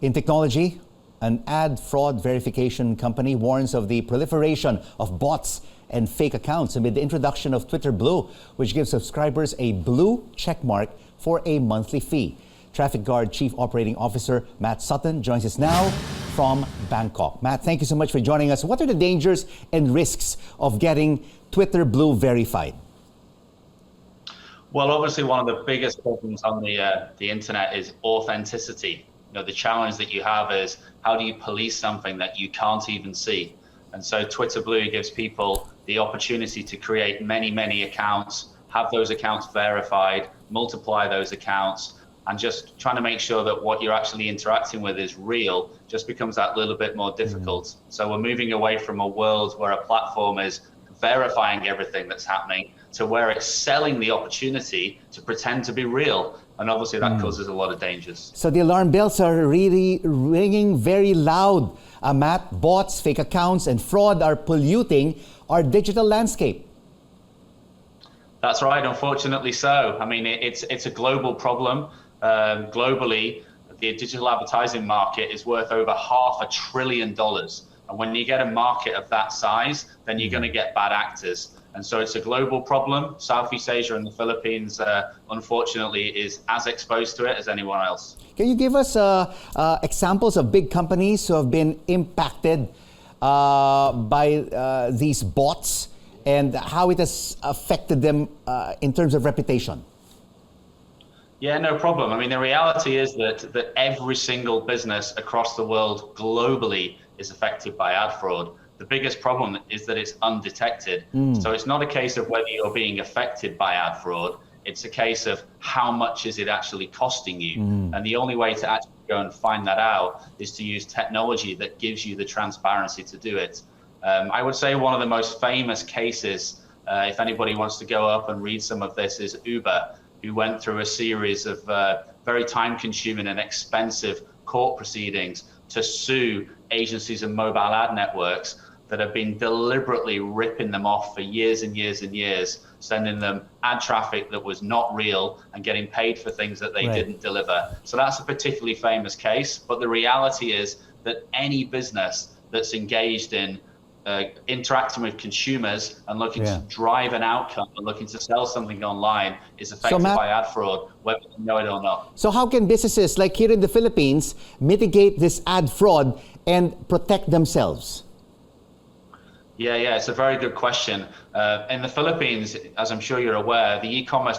In technology, an ad fraud verification company warns of the proliferation of bots and fake accounts amid the introduction of Twitter Blue, which gives subscribers a blue checkmark for a monthly fee. Trafficguard Chief Operating Officer Matt Sutton joins us now from Bangkok. Matt, thank you so much for joining us. What are the dangers and risks of getting Twitter Blue verified? Well, obviously, one of the biggest problems on the internet is authenticity. The challenge that you have is how do you police something that you can't even see? And so Twitter Blue gives people the opportunity to create many, many accounts, have those accounts verified, multiply those accounts, and just trying to make sure that what you're actually interacting with is real just becomes that little bit more difficult. So we're moving away from a world where a platform is verifying everything that's happening to where it's selling the opportunity to pretend to be real. And obviously that causes a lot of dangers. So the alarm bells are really ringing very loud. Matt, bots, fake accounts, and fraud are polluting our digital landscape. That's right, unfortunately so. I mean, it's a global problem. Globally, the digital advertising market is worth over $500 billion. And when you get a market of that size, then you're going to get bad actors. And so it's a global problem. Southeast Asia and the Philippines, unfortunately, is as exposed to it as anyone else. Can you give us examples of big companies who have been impacted by these bots and how it has affected them in terms of reputation? Yeah, no problem. I mean, the reality is that every single business across the world globally is affected by ad fraud. The biggest problem is that it's undetected. So it's not a case of whether you're being affected by ad fraud. It's a case of how much is it actually costing you. And the only way to actually go and find that out is to use technology that gives you the transparency to do it. I would say one of the most famous cases, if anybody wants to go up and read some of this, is Uber, who went through a series of very time-consuming and expensive court proceedings to sue agencies and mobile ad networks that have been deliberately ripping them off for years and years and years, sending them ad traffic that was not real and getting paid for things that they didn't deliver. So that's a particularly famous case. But the reality is that any business that's engaged in interacting with consumers and looking to drive an outcome and looking to sell something online is affected by ad fraud, whether you know it or not. So how can businesses like here in the Philippines mitigate this ad fraud and protect themselves? Yeah, it's a very good question. In the Philippines, as I'm sure you're aware, the e-commerce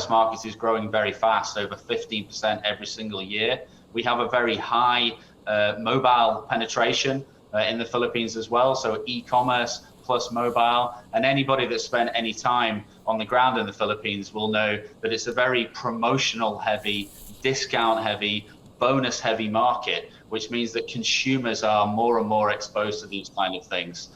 market is growing very fast, over 15% every single year. We have a very high mobile penetration in the Philippines as well. So e-commerce plus mobile, and anybody that's spent any time on the ground in the Philippines will know that it's a very promotional heavy, discount heavy, bonus heavy market, which means that consumers are more and more exposed to these kind of things.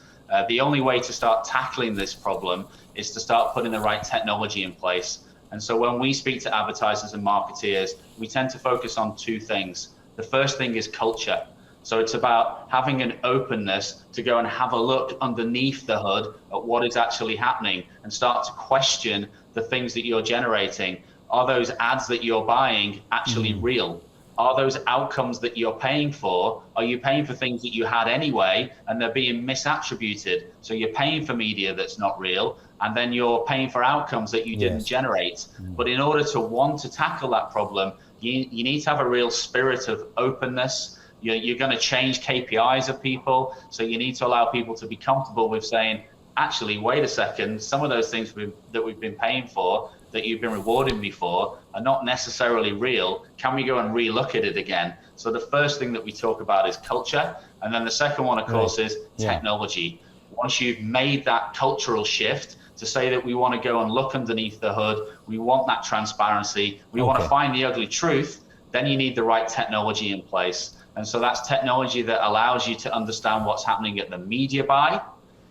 The only way to start tackling this problem is to start putting the right technology in place. And so when we speak to advertisers and marketeers, we tend to focus on two things. The first thing is culture. So it's about having an openness to go and have a look underneath the hood at what is actually happening and start to question the things that you're generating. Are those ads that you're buying actually real? Are those outcomes that you're paying for, are you paying for things that you had anyway and they're being misattributed? So you're paying for media that's not real and then you're paying for outcomes that you didn't generate. But in order to want to tackle that problem, you need to have a real spirit of openness. You're going to change KPIs of people, so you need to allow people to be comfortable with saying, actually, wait a second, some of those things that we've been paying for, that you've been rewarding me for, are not necessarily real. Can we go and relook at it again? So the first thing that we talk about is culture, and then the second one, of course, is technology. Once you've made that cultural shift to say that we want to go and look underneath the hood, we want that transparency, we want to find the ugly truth, then you need the right technology in place. And so that's technology that allows you to understand what's happening at the media buy,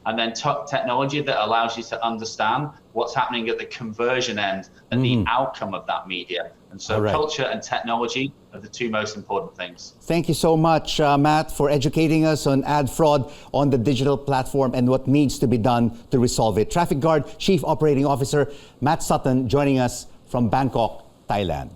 and then technology that allows you to understand what's happening at the conversion end and the outcome of that media. And so culture and technology are the two most important things. Thank you so much, Matt, for educating us on ad fraud on the digital platform and what needs to be done to resolve it. Trafficguard Chief Operating Officer Matt Sutton joining us from Bangkok, Thailand.